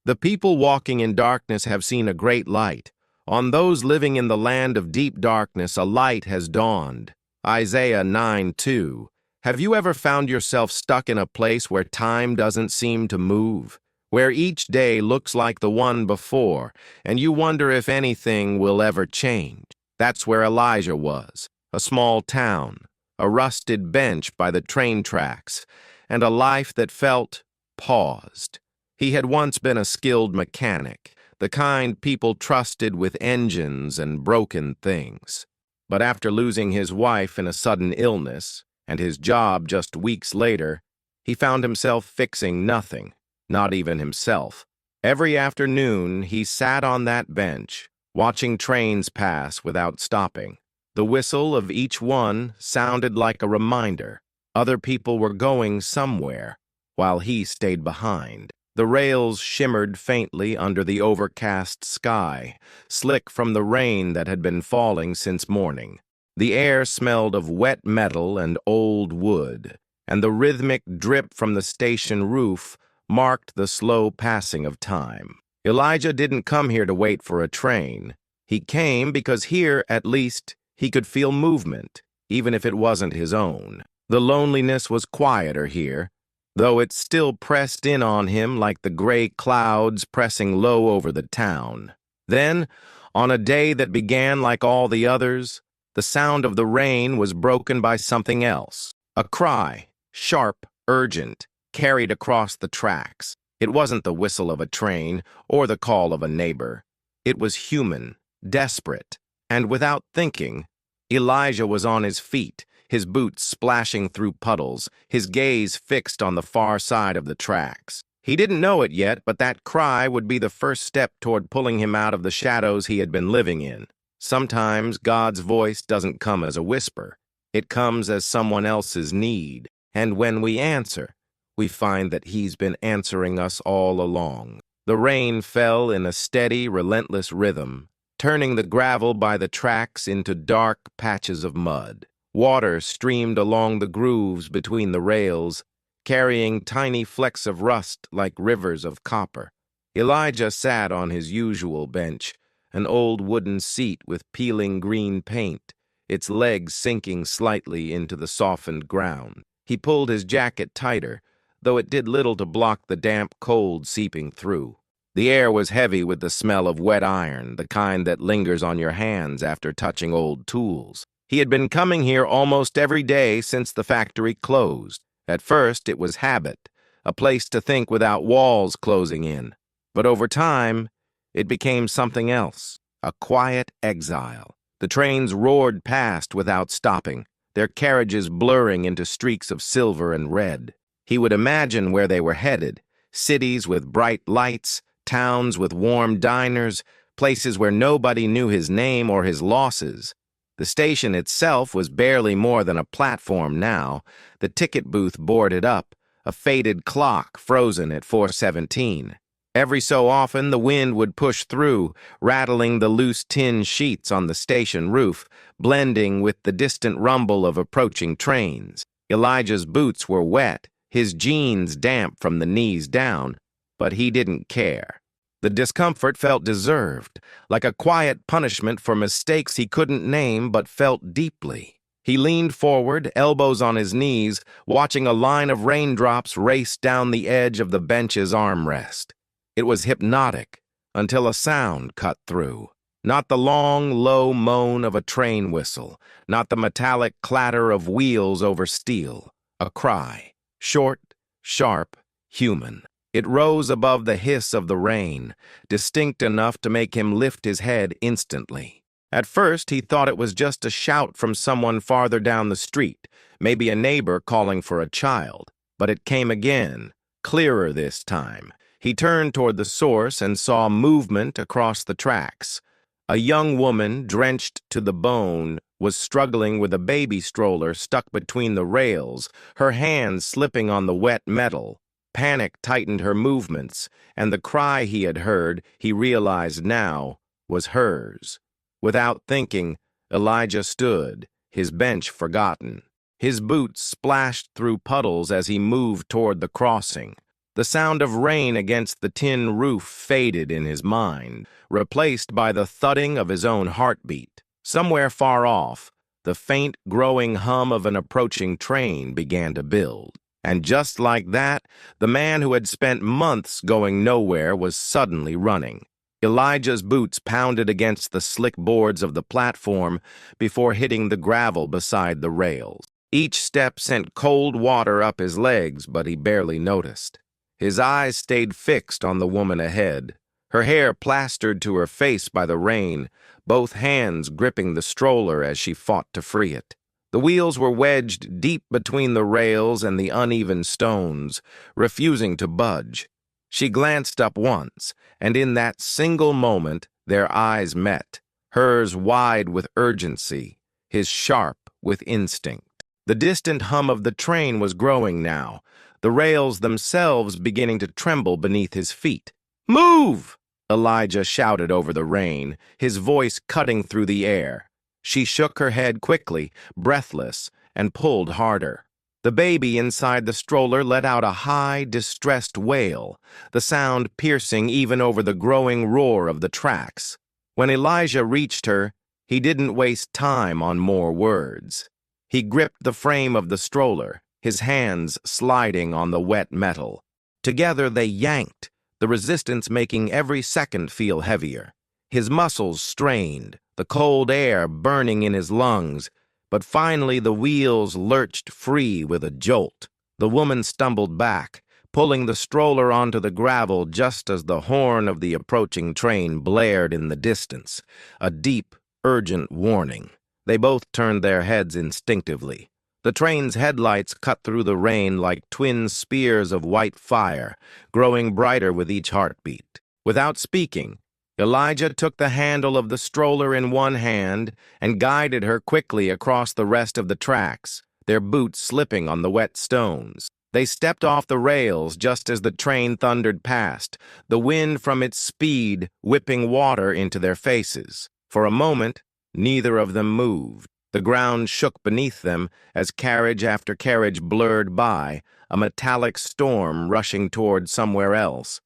The people walking in darkness have seen a great light. On those living in the land of deep darkness, a light has dawned. Isaiah 9:2. Have you ever found yourself stuck in a place where time doesn't seem to move? Where each day looks like the one before, and you wonder if anything will ever change? That's where Elijah was. A small town, a rusted bench by the train tracks, and a life that felt paused. He had once been a skilled mechanic, the kind people trusted with engines and broken things. But after losing his wife in a sudden illness, and his job just weeks later, he found himself fixing nothing, not even himself. Every afternoon, he sat on that bench, watching trains pass without stopping. The whistle of each one sounded like a reminder. Other people were going somewhere, while he stayed behind. The rails shimmered faintly under the overcast sky, slick from the rain that had been falling since morning. The air smelled of wet metal and old wood, and the rhythmic drip from the station roof marked the slow passing of time. Elijah didn't come here to wait for a train. He came because here, at least, he could feel movement, even if it wasn't his own. The loneliness was quieter here, though it still pressed in on him like the gray clouds pressing low over the town. Then, on a day that began like all the others, the sound of the rain was broken by something else. A cry, sharp, urgent, carried across the tracks. It wasn't the whistle of a train or the call of a neighbor. It was human, desperate, and without thinking, Elijah was on his feet, his boots splashing through puddles, his gaze fixed on the far side of the tracks. He didn't know it yet, but that cry would be the first step toward pulling him out of the shadows he had been living in. Sometimes God's voice doesn't come as a whisper. It comes as someone else's need, and when we answer, we find that He's been answering us all along. The rain fell in a steady, relentless rhythm, turning the gravel by the tracks into dark patches of mud. Water streamed along the grooves between the rails, carrying tiny flecks of rust like rivers of copper. Elijah sat on his usual bench, an old wooden seat with peeling green paint, its legs sinking slightly into the softened ground. He pulled his jacket tighter, though it did little to block the damp cold seeping through. The air was heavy with the smell of wet iron, the kind that lingers on your hands after touching old tools. He had been coming here almost every day since the factory closed. At first, it was habit, a place to think without walls closing in. But over time, it became something else, a quiet exile. The trains roared past without stopping, their carriages blurring into streaks of silver and red. He would imagine where they were headed, cities with bright lights, towns with warm diners, places where nobody knew his name or his losses. The station itself was barely more than a platform now, the ticket booth boarded up, a faded clock frozen at 4:17. Every so often the wind would push through, rattling the loose tin sheets on the station roof, blending with the distant rumble of approaching trains. Elijah's boots were wet, his jeans damp from the knees down, but he didn't care. The discomfort felt deserved, like a quiet punishment for mistakes he couldn't name but felt deeply. He leaned forward, elbows on his knees, watching a line of raindrops race down the edge of the bench's armrest. It was hypnotic, until a sound cut through. Not the long, low moan of a train whistle, not the metallic clatter of wheels over steel. A cry, short, sharp, human. It rose above the hiss of the rain, distinct enough to make him lift his head instantly. At first, he thought it was just a shout from someone farther down the street, maybe a neighbor calling for a child. But it came again, clearer this time. He turned toward the source and saw movement across the tracks. A young woman, drenched to the bone, was struggling with a baby stroller stuck between the rails, her hands slipping on the wet metal. Panic tightened her movements, and the cry he had heard, he realized now, was hers. Without thinking, Elijah stood, his bench forgotten. His boots splashed through puddles as he moved toward the crossing. The sound of rain against the tin roof faded in his mind, replaced by the thudding of his own heartbeat. Somewhere far off, the faint, growing hum of an approaching train began to build. And just like that, the man who had spent months going nowhere was suddenly running. Elijah's boots pounded against the slick boards of the platform before hitting the gravel beside the rails. Each step sent cold water up his legs, but he barely noticed. His eyes stayed fixed on the woman ahead, her hair plastered to her face by the rain, both hands gripping the stroller as she fought to free it. The wheels were wedged deep between the rails and the uneven stones, refusing to budge. She glanced up once, and in that single moment their eyes met, hers wide with urgency, his sharp with instinct. The distant hum of the train was growing now, the rails themselves beginning to tremble beneath his feet. "Move!" Elijah shouted over the rain, his voice cutting through the air. She shook her head quickly, breathless, and pulled harder. The baby inside the stroller let out a high, distressed wail, the sound piercing even over the growing roar of the tracks. When Elijah reached her, he didn't waste time on more words. He gripped the frame of the stroller, his hands sliding on the wet metal. Together they yanked, the resistance making every second feel heavier. His muscles strained, the cold air burning in his lungs, but finally the wheels lurched free with a jolt. The woman stumbled back, pulling the stroller onto the gravel just as the horn of the approaching train blared in the distance, a deep, urgent warning. They both turned their heads instinctively. The train's headlights cut through the rain like twin spears of white fire, growing brighter with each heartbeat. Without speaking, Elijah took the handle of the stroller in one hand and guided her quickly across the rest of the tracks, their boots slipping on the wet stones. They stepped off the rails just as the train thundered past, the wind from its speed whipping water into their faces. For a moment, neither of them moved. The ground shook beneath them as carriage after carriage blurred by, a metallic storm rushing toward somewhere else.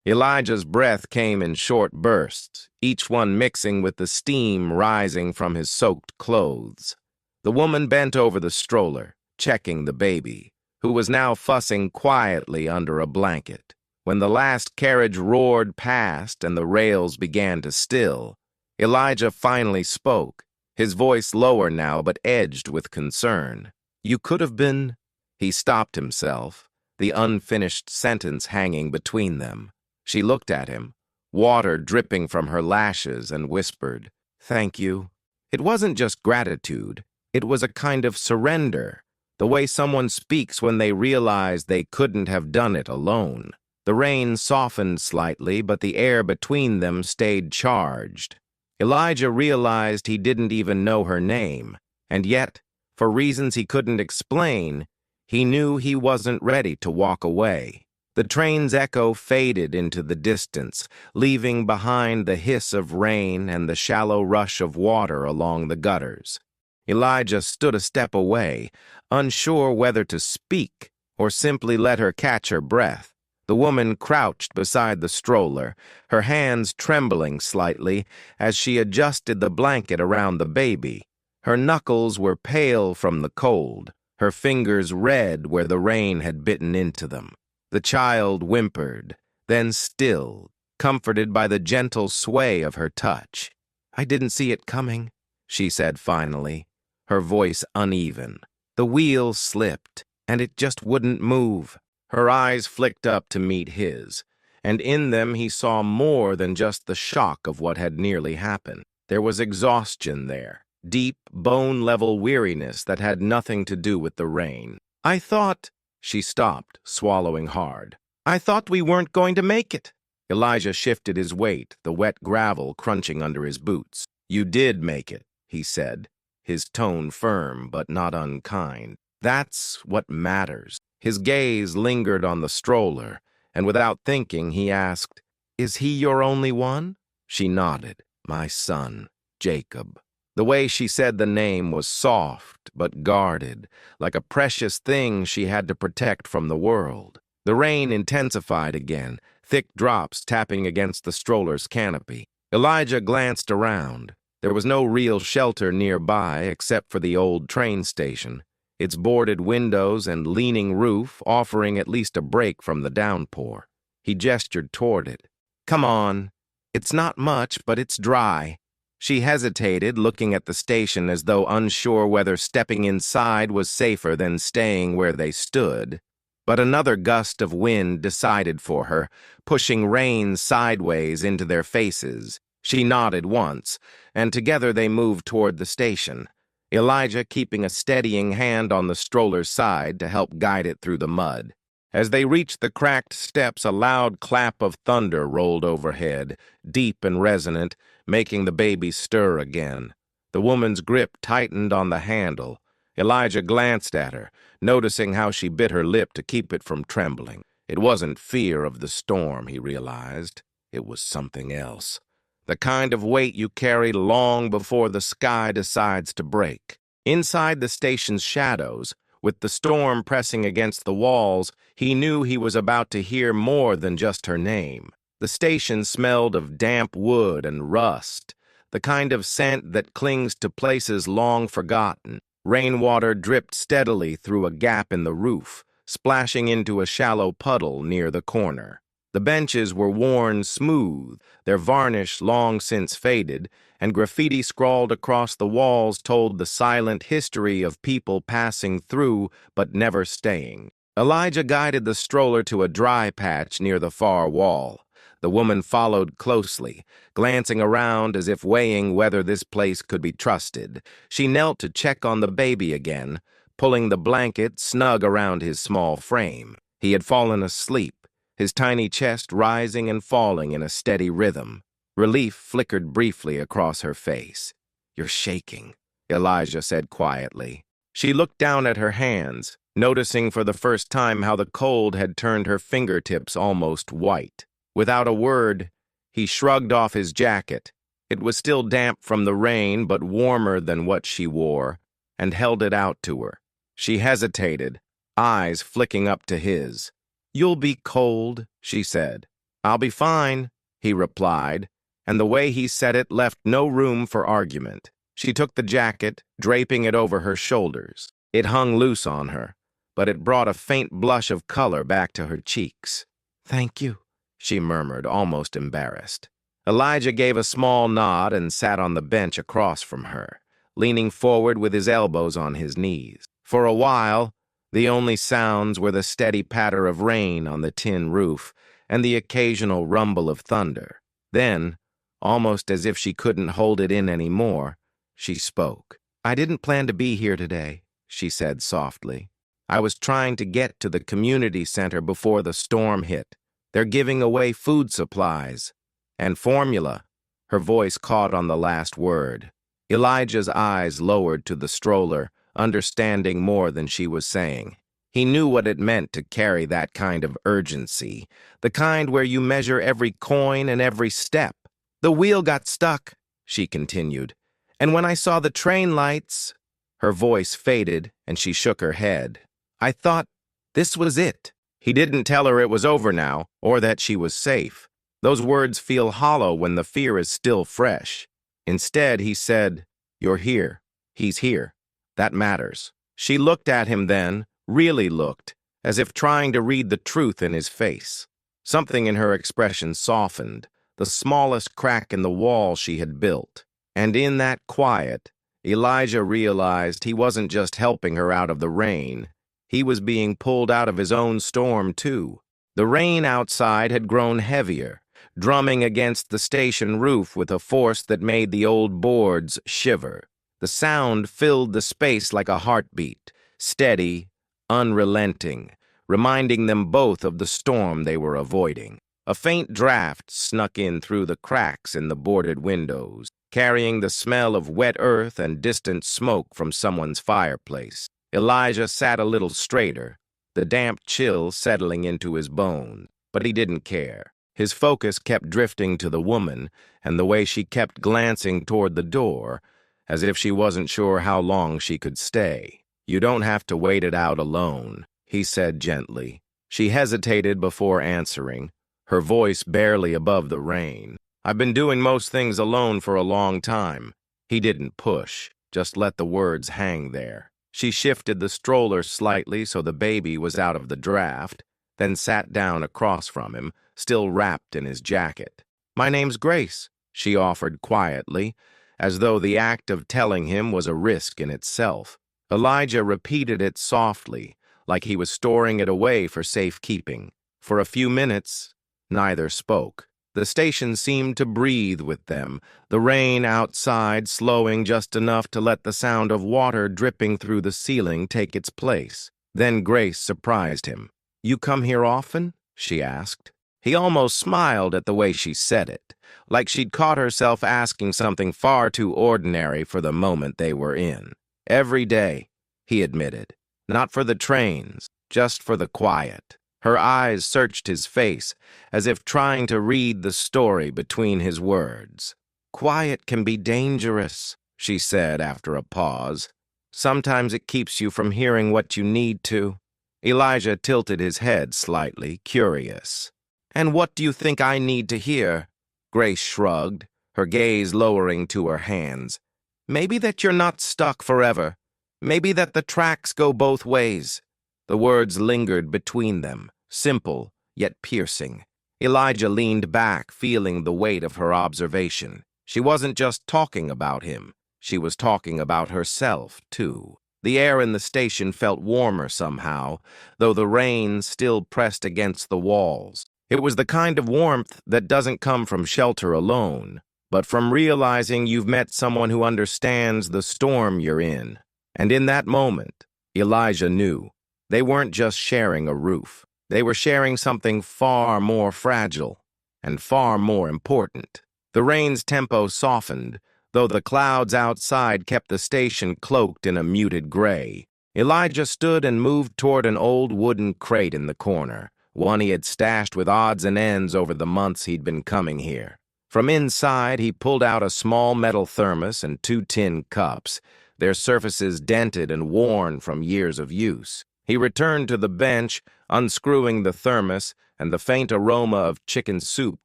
Elijah's breath came in short bursts, each one mixing with the steam rising from his soaked clothes. The woman bent over the stroller, checking the baby, who was now fussing quietly under a blanket. When the last carriage roared past and the rails began to still, Elijah finally spoke, his voice lower now but edged with concern. "You could have been—" He stopped himself, the unfinished sentence hanging between them. She looked at him, water dripping from her lashes, and whispered, "Thank you." It wasn't just gratitude, it was a kind of surrender, the way someone speaks when they realize they couldn't have done it alone. The rain softened slightly, but the air between them stayed charged. Elijah realized he didn't even know her name, and yet, for reasons he couldn't explain, he knew he wasn't ready to walk away. The train's echo faded into the distance, leaving behind the hiss of rain and the shallow rush of water along the gutters. Elijah stood a step away, unsure whether to speak or simply let her catch her breath. The woman crouched beside the stroller, her hands trembling slightly as she adjusted the blanket around the baby. Her knuckles were pale from the cold, her fingers red where the rain had bitten into them. The child whimpered, then stilled, comforted by the gentle sway of her touch. "I didn't see it coming," she said finally, her voice uneven. The wheel slipped, and it just wouldn't move. Her eyes flicked up to meet his, and in them he saw more than just the shock of what had nearly happened. There was exhaustion there, deep, bone-level weariness that had nothing to do with the rain. "I thought—" She stopped, swallowing hard. "I thought we weren't going to make it." Elijah shifted his weight, the wet gravel crunching under his boots. "You did make it," he said, his tone firm but not unkind. "That's what matters." His gaze lingered on the stroller, and without thinking, he asked, "Is he your only one?" She nodded. "My son, Jacob." The way she said the name was soft but guarded, like a precious thing she had to protect from the world. The rain intensified again, thick drops tapping against the stroller's canopy. Elijah glanced around. There was no real shelter nearby except for the old train station, its boarded windows and leaning roof offering at least a break from the downpour. He gestured toward it. "Come on. It's not much, but it's dry." She hesitated, looking at the station as though unsure whether stepping inside was safer than staying where they stood. But another gust of wind decided for her, pushing rain sideways into their faces. She nodded once, and together they moved toward the station, Elijah keeping a steadying hand on the stroller's side to help guide it through the mud. As they reached the cracked steps, a loud clap of thunder rolled overhead, deep and resonant, making the baby stir again. The woman's grip tightened on the handle. Elijah glanced at her, noticing how she bit her lip to keep it from trembling. It wasn't fear of the storm, he realized. It was something else. The kind of weight you carry long before the sky decides to break. Inside the station's shadows, with the storm pressing against the walls, he knew he was about to hear more than just her name. The station smelled of damp wood and rust, the kind of scent that clings to places long forgotten. Rainwater dripped steadily through a gap in the roof, splashing into a shallow puddle near the corner. The benches were worn smooth, their varnish long since faded, and graffiti scrawled across the walls told the silent history of people passing through but never staying. Elijah guided the stroller to a dry patch near the far wall. The woman followed closely, glancing around as if weighing whether this place could be trusted. She knelt to check on the baby again, pulling the blanket snug around his small frame. He had fallen asleep, his tiny chest rising and falling in a steady rhythm. Relief flickered briefly across her face. "You're shaking," Elijah said quietly. She looked down at her hands, noticing for the first time how the cold had turned her fingertips almost white. Without a word, he shrugged off his jacket. It was still damp from the rain, but warmer than what she wore, and held it out to her. She hesitated, eyes flicking up to his. "You'll be cold," she said. "I'll be fine," he replied, and the way he said it left no room for argument. She took the jacket, draping it over her shoulders. It hung loose on her, but it brought a faint blush of color back to her cheeks. "Thank you," she murmured, almost embarrassed. Elijah gave a small nod and sat on the bench across from her, leaning forward with his elbows on his knees. For a while, the only sounds were the steady patter of rain on the tin roof and the occasional rumble of thunder. Then, almost as if she couldn't hold it in anymore, she spoke. "I didn't plan to be here today," she said softly. "I was trying to get to the community center before the storm hit. They're giving away food supplies and formula." Her voice caught on the last word. Elijah's eyes lowered to the stroller, understanding more than she was saying. He knew what it meant to carry that kind of urgency, the kind where you measure every coin and every step. "The wheel got stuck," she continued, "and when I saw the train lights—" Her voice faded, and she shook her head. "I thought this was it." He didn't tell her it was over now, or that she was safe. Those words feel hollow when the fear is still fresh. Instead, he said, "You're here. He's here. That matters." She looked at him then, really looked, as if trying to read the truth in his face. Something in her expression softened, the smallest crack in the wall she had built. And in that quiet, Elijah realized he wasn't just helping her out of the rain. He was being pulled out of his own storm, too. The rain outside had grown heavier, drumming against the station roof with a force that made the old boards shiver. The sound filled the space like a heartbeat, steady, unrelenting, reminding them both of the storm they were avoiding. A faint draft snuck in through the cracks in the boarded windows, carrying the smell of wet earth and distant smoke from someone's fireplace. Elijah sat a little straighter, the damp chill settling into his bones, but he didn't care. His focus kept drifting to the woman and the way she kept glancing toward the door, as if she wasn't sure how long she could stay. "You don't have to wait it out alone," he said gently. She hesitated before answering, her voice barely above the rain. I've been doing most things alone for a long time. He didn't push, just let the words hang there. She shifted the stroller slightly so the baby was out of the draft, then sat down across from him, still wrapped in his jacket. My name's Grace, she offered quietly, as though the act of telling him was a risk in itself. Elijah repeated it softly, like he was storing it away for safekeeping. For a few minutes, neither spoke. The station seemed to breathe with them, the rain outside slowing just enough to let the sound of water dripping through the ceiling take its place. Then Grace surprised him. "You come here often?" she asked. He almost smiled at the way she said it, like she'd caught herself asking something far too ordinary for the moment they were in. "Every day," he admitted. "Not for the trains, just for the quiet." Her eyes searched his face, as if trying to read the story between his words. "Quiet can be dangerous," she said after a pause. "Sometimes it keeps you from hearing what you need to." Elijah tilted his head slightly, curious. "And what do you think I need to hear?" Grace shrugged, her gaze lowering to her hands. "Maybe that you're not stuck forever. Maybe that the tracks go both ways." The words lingered between them, simple yet piercing. Elijah leaned back, feeling the weight of her observation. She wasn't just talking about him. She was talking about herself, too. The air in the station felt warmer somehow, though the rain still pressed against the walls. It was the kind of warmth that doesn't come from shelter alone, but from realizing you've met someone who understands the storm you're in. And in that moment, Elijah knew they weren't just sharing a roof. They were sharing something far more fragile and far more important. The rain's tempo softened, though the clouds outside kept the station cloaked in a muted gray. Elijah stood and moved toward an old wooden crate in the corner, one he had stashed with odds and ends over the months he'd been coming here. From inside, he pulled out a small metal thermos and 2 tin cups, their surfaces dented and worn from years of use. He returned to the bench, unscrewing the thermos, and the faint aroma of chicken soup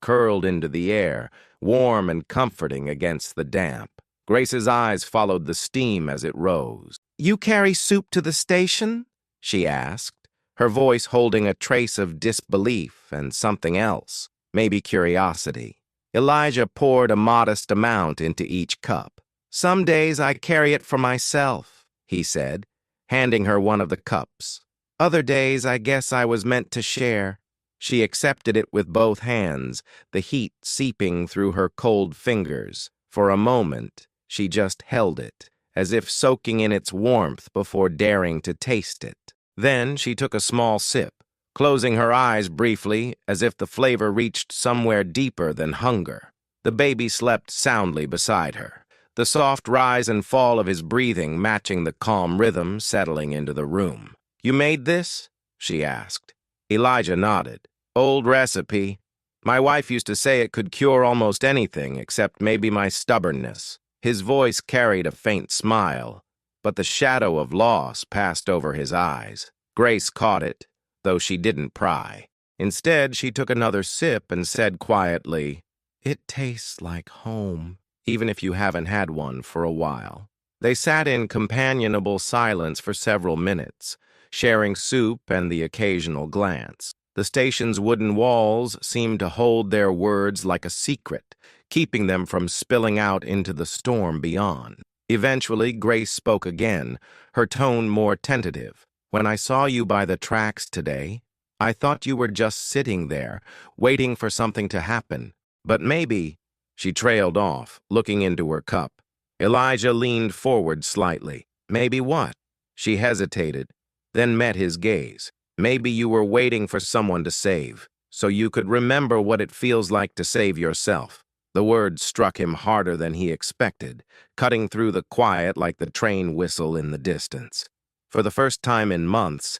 curled into the air, warm and comforting against the damp. Grace's eyes followed the steam as it rose. "You carry soup to the station?" she asked, her voice holding a trace of disbelief and something else, maybe curiosity. Elijah poured a modest amount into each cup. "Some days I carry it for myself," he said, handing her one of the cups. "Other days I guess I was meant to share." She accepted it with both hands, the heat seeping through her cold fingers. For a moment, she just held it, as if soaking in its warmth before daring to taste it. Then she took a small sip, closing her eyes briefly as if the flavor reached somewhere deeper than hunger. The baby slept soundly beside her, the soft rise and fall of his breathing matching the calm rhythm settling into the room. "You made this?" she asked. Elijah nodded. "Old recipe. My wife used to say it could cure almost anything except maybe my stubbornness." His voice carried a faint smile, but the shadow of loss passed over his eyes. Grace caught it, though she didn't pry. Instead, she took another sip and said quietly, "It tastes like home, even if you haven't had one for a while." They sat in companionable silence for several minutes, sharing soup and the occasional glance. The station's wooden walls seemed to hold their words like a secret, keeping them from spilling out into the storm beyond. Eventually, Grace spoke again, her tone more tentative. "When I saw you by the tracks today, I thought you were just sitting there, waiting for something to happen. But maybe—" She trailed off, looking into her cup. Elijah leaned forward slightly. "Maybe what?" She hesitated, then met his gaze. "Maybe you were waiting for someone to save, so you could remember what it feels like to save yourself." The words struck him harder than he expected, cutting through the quiet like the train whistle in the distance. For the first time in months,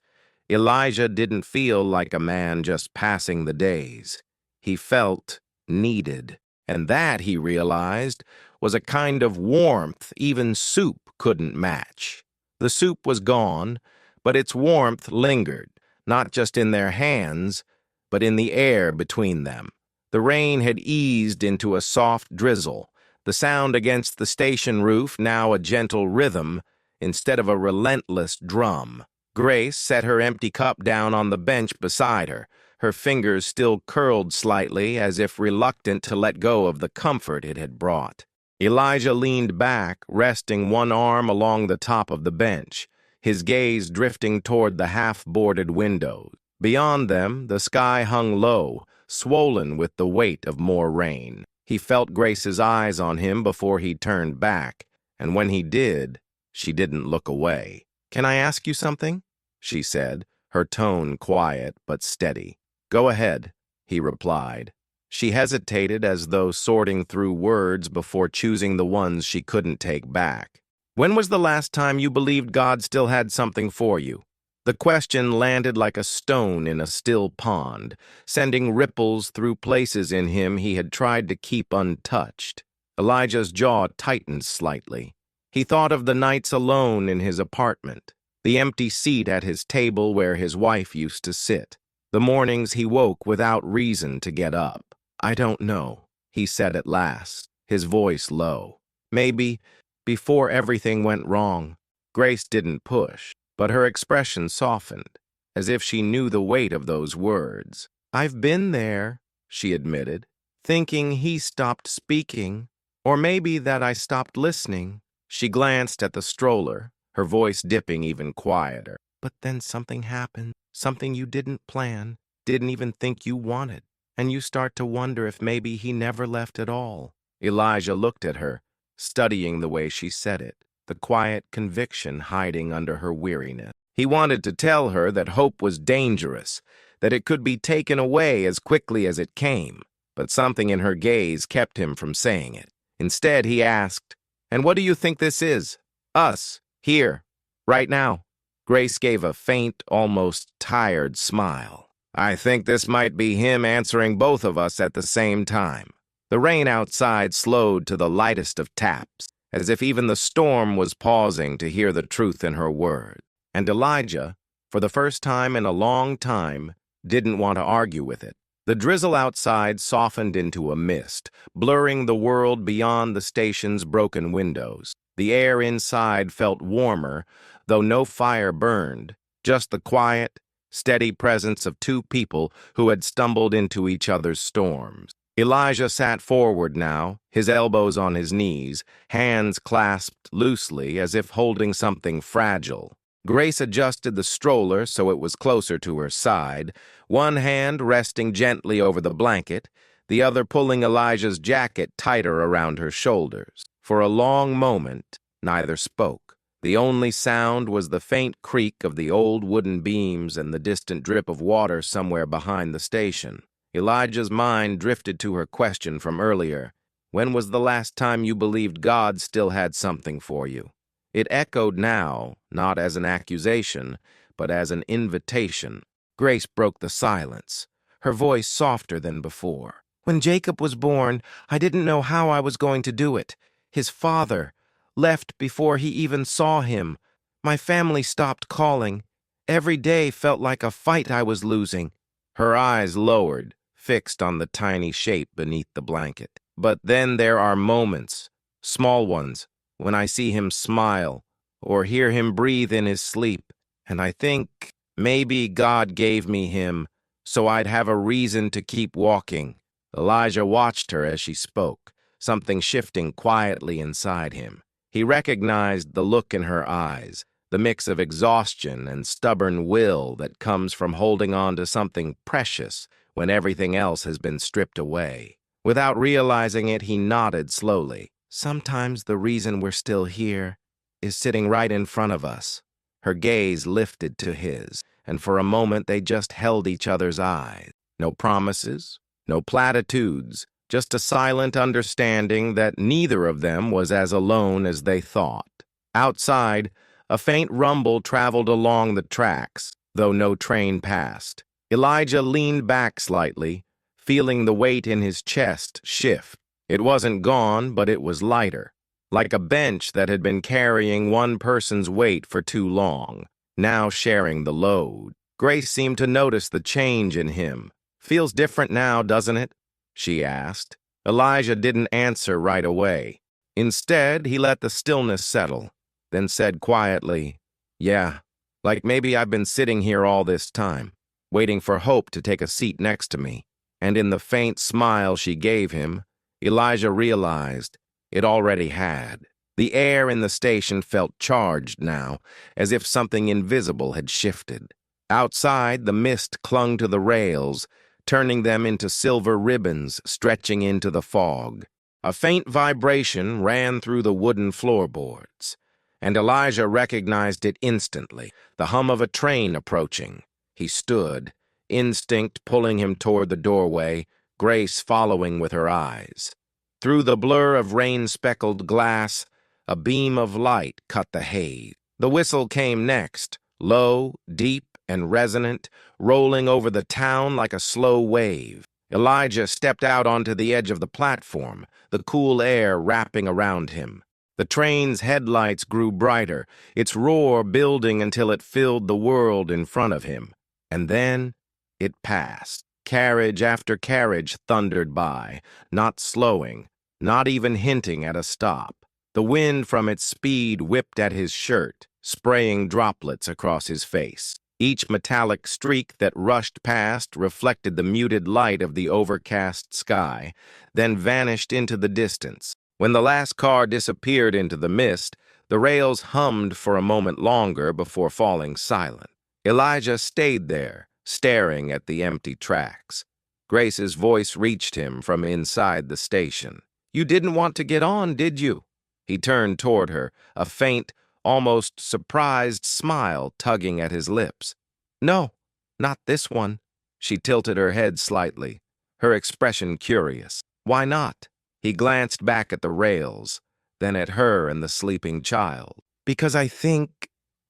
Elijah didn't feel like a man just passing the days. He felt needed, and that, he realized, was a kind of warmth even soup couldn't match. The soup was gone, but its warmth lingered, not just in their hands, but in the air between them. The rain had eased into a soft drizzle, the sound against the station roof now a gentle rhythm instead of a relentless drum. Grace set her empty cup down on the bench beside her, her fingers still curled slightly as if reluctant to let go of the comfort it had brought. Elijah leaned back, resting one arm along the top of the bench, his gaze drifting toward the half-boarded windows. Beyond them, the sky hung low, swollen with the weight of more rain. He felt Grace's eyes on him before he turned back, and when he did, she didn't look away. "Can I ask you something?" she said, her tone quiet but steady. "Go ahead," he replied. She hesitated as though sorting through words before choosing the ones she couldn't take back. "When was the last time you believed God still had something for you?" The question landed like a stone in a still pond, sending ripples through places in him he had tried to keep untouched. Elijah's jaw tightened slightly. He thought of the nights alone in his apartment, the empty seat at his table where his wife used to sit, the mornings he woke without reason to get up. "I don't know," he said at last, his voice low. "Maybe before everything went wrong." Grace didn't push, but her expression softened, as if she knew the weight of those words. "I've been there," she admitted, "thinking he stopped speaking, or maybe that I stopped listening." She glanced at the stroller, her voice dipping even quieter. "But then something happened, something you didn't plan, didn't even think you wanted, and you start to wonder if maybe he never left at all." Elijah looked at her, studying the way she said it, the quiet conviction hiding under her weariness. He wanted to tell her that hope was dangerous, that it could be taken away as quickly as it came, but something in her gaze kept him from saying it. Instead, he asked, "And what do you think this is? Us, here, right now?" Grace gave a faint, almost tired smile. "I think this might be him answering both of us at the same time." The rain outside slowed to the lightest of taps, as if even the storm was pausing to hear the truth in her words. And Elijah, for the first time in a long time, didn't want to argue with it. The drizzle outside softened into a mist, blurring the world beyond the station's broken windows. The air inside felt warmer, though no fire burned, just the quiet, steady presence of two people who had stumbled into each other's storms. Elijah sat forward now, his elbows on his knees, hands clasped loosely as if holding something fragile. Grace adjusted the stroller so it was closer to her side, one hand resting gently over the blanket, the other pulling Elijah's jacket tighter around her shoulders. For a long moment, neither spoke. The only sound was the faint creak of the old wooden beams and the distant drip of water somewhere behind the station. Elijah's mind drifted to her question from earlier. When was the last time you believed God still had something for you? It echoed now, not as an accusation, but as an invitation. Grace broke the silence, her voice softer than before. "When Jacob was born, I didn't know how I was going to do it. His father left before he even saw him. My family stopped calling. Every day felt like a fight I was losing." Her eyes lowered, fixed on the tiny shape beneath the blanket. "But then there are moments, small ones, when I see him smile or hear him breathe in his sleep, and I think maybe God gave me him so I'd have a reason to keep walking." Elijah watched her as she spoke, something shifting quietly inside him. He recognized the look in her eyes, the mix of exhaustion and stubborn will that comes from holding on to something precious when everything else has been stripped away. Without realizing it, he nodded slowly. "Sometimes the reason we're still here is sitting right in front of us." Her gaze lifted to his, and for a moment they just held each other's eyes. No promises, no platitudes, just a silent understanding that neither of them was as alone as they thought. Outside, a faint rumble traveled along the tracks, though no train passed. Elijah leaned back slightly, feeling the weight in his chest shift. It wasn't gone, but it was lighter, like a bench that had been carrying one person's weight for too long, now sharing the load. Grace seemed to notice the change in him. "Feels different now, doesn't it?" she asked. Elijah didn't answer right away. Instead, he let the stillness settle, then said quietly, "Yeah, like maybe I've been sitting here all this time, waiting for Hope to take a seat next to me." And in the faint smile she gave him, Elijah realized it already had. The air in the station felt charged now, as if something invisible had shifted. Outside, the mist clung to the rails, turning them into silver ribbons stretching into the fog. A faint vibration ran through the wooden floorboards, and Elijah recognized it instantly, the hum of a train approaching. He stood, instinct pulling him toward the doorway, Grace following with her eyes. Through the blur of rain-speckled glass, a beam of light cut the haze. The whistle came next, low, deep, and resonant, rolling over the town like a slow wave. Elijah stepped out onto the edge of the platform, the cool air wrapping around him. The train's headlights grew brighter, its roar building until it filled the world in front of him. And then it passed. Carriage after carriage thundered by, not slowing, not even hinting at a stop. The wind from its speed whipped at his shirt, spraying droplets across his face. Each metallic streak that rushed past reflected the muted light of the overcast sky, then vanished into the distance. When the last car disappeared into the mist, the rails hummed for a moment longer before falling silent. Elijah stayed there, staring at the empty tracks. Grace's voice reached him from inside the station. "You didn't want to get on, did you?" He turned toward her, a faint, almost surprised smile tugging at his lips. "No, not this one." She tilted her head slightly, her expression curious. "Why not?" He glanced back at the rails, then at her and the sleeping child. "Because I think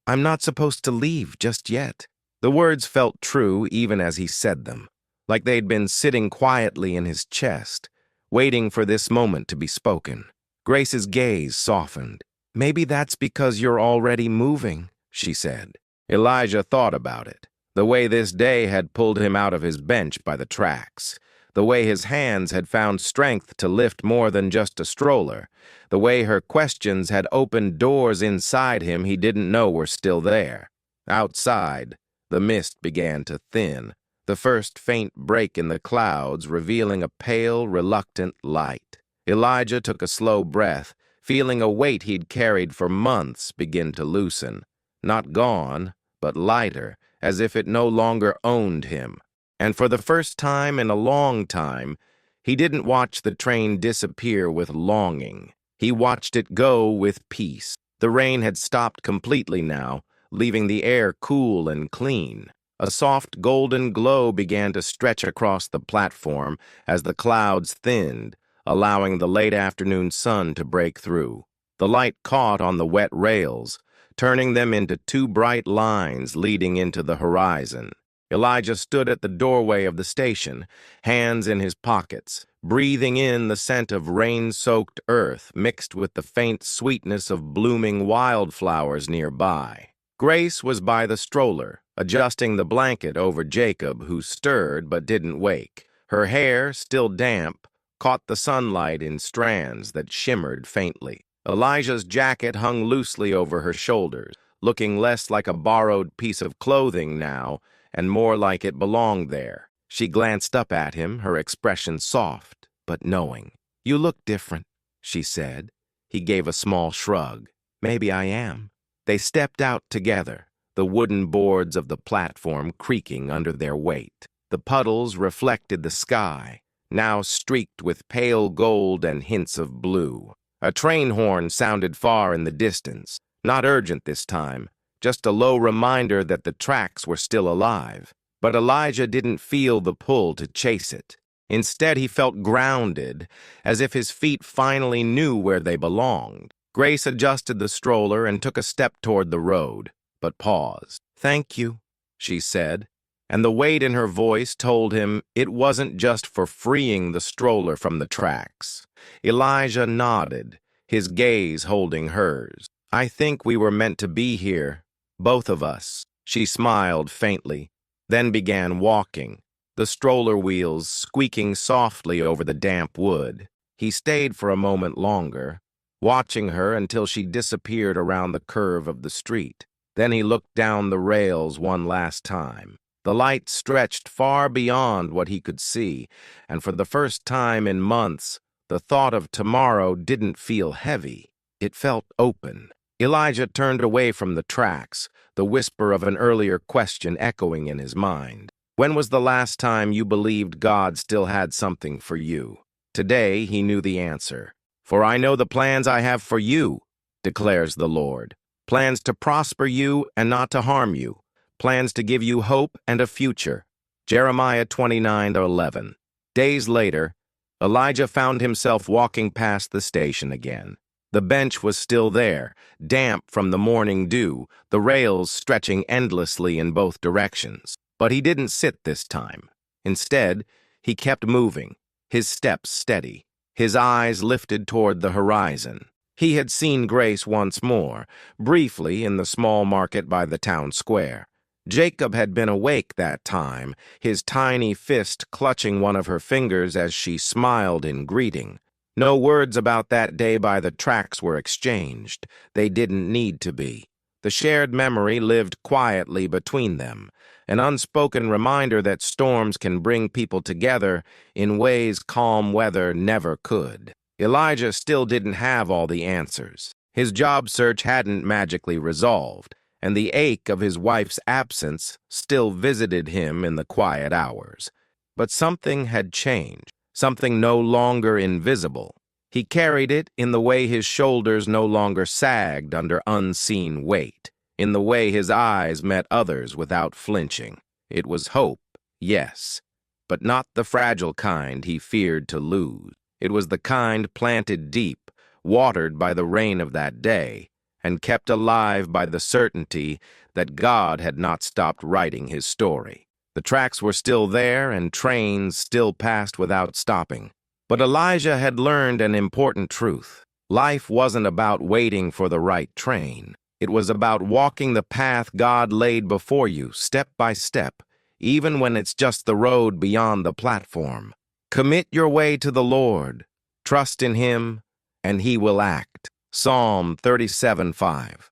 I'm not supposed to leave just yet." The words felt true even as he said them, like they'd been sitting quietly in his chest, waiting for this moment to be spoken. Grace's gaze softened. "Maybe that's because you're already moving," she said. Elijah thought about it, the way this day had pulled him out of his bench by the tracks, the way his hands had found strength to lift more than just a stroller, the way her questions had opened doors inside him he didn't know were still there. Outside, the mist began to thin, the first faint break in the clouds revealing a pale, reluctant light. Elijah took a slow breath, feeling a weight he'd carried for months begin to loosen. Not gone, but lighter, as if it no longer owned him. And for the first time in a long time, he didn't watch the train disappear with longing. He watched it go with peace. The rain had stopped completely now, leaving the air cool and clean. A soft golden glow began to stretch across the platform as the clouds thinned, allowing the late afternoon sun to break through. The light caught on the wet rails, turning them into two bright lines leading into the horizon. Elijah stood at the doorway of the station, hands in his pockets, breathing in the scent of rain-soaked earth mixed with the faint sweetness of blooming wildflowers nearby. Grace was by the stroller, adjusting the blanket over Jacob, who stirred but didn't wake. Her hair, still damp, caught the sunlight in strands that shimmered faintly. Elijah's jacket hung loosely over her shoulders, looking less like a borrowed piece of clothing now and more like it belonged there. She glanced up at him, her expression soft but knowing. "You look different," she said. He gave a small shrug. "Maybe I am." They stepped out together, the wooden boards of the platform creaking under their weight. The puddles reflected the sky, now streaked with pale gold and hints of blue. A train horn sounded far in the distance, not urgent this time, just a low reminder that the tracks were still alive. But Elijah didn't feel the pull to chase it. Instead, he felt grounded, as if his feet finally knew where they belonged. Grace adjusted the stroller and took a step toward the road, but paused. "Thank you," she said, and the weight in her voice told him it wasn't just for freeing the stroller from the tracks. Elijah nodded, his gaze holding hers. "I think we were meant to be here, both of us." She smiled faintly. then began walking, the stroller wheels squeaking softly over the damp wood. He stayed for a moment longer, watching her until she disappeared around the curve of the street. Then he looked down the rails one last time. The light stretched far beyond what he could see, and for the first time in months, the thought of tomorrow didn't feel heavy. It felt open. Elijah turned away from the tracks, the whisper of an earlier question echoing in his mind. When was the last time you believed God still had something for you? Today he knew the answer. For I know the plans I have for you, declares the Lord. Plans to prosper you and not to harm you. Plans to give you hope and a future. Jeremiah 29:11. Days later, Elijah found himself walking past the station again. The bench was still there, damp from the morning dew, the rails stretching endlessly in both directions. But he didn't sit this time. Instead, he kept moving, his steps steady, his eyes lifted toward the horizon. He had seen Grace once more, briefly in the small market by the town square. Jacob had been awake that time, his tiny fist clutching one of her fingers as she smiled in greeting. No words about that day by the tracks were exchanged. They didn't need to be. The shared memory lived quietly between them, an unspoken reminder that storms can bring people together in ways calm weather never could. Elijah still didn't have all the answers. His job search hadn't magically resolved, and the ache of his wife's absence still visited him in the quiet hours. But something had changed, something no longer invisible. He carried it in the way his shoulders no longer sagged under unseen weight, in the way his eyes met others without flinching. It was hope, yes, but not the fragile kind he feared to lose. It was the kind planted deep, watered by the rain of that day, and kept alive by the certainty that God had not stopped writing his story. The tracks were still there and trains still passed without stopping. But Elijah had learned an important truth. Life wasn't about waiting for the right train. It was about walking the path God laid before you, step by step, even when it's just the road beyond the platform. Commit your way to the Lord. Trust in Him, and He will act. Psalm 37:5.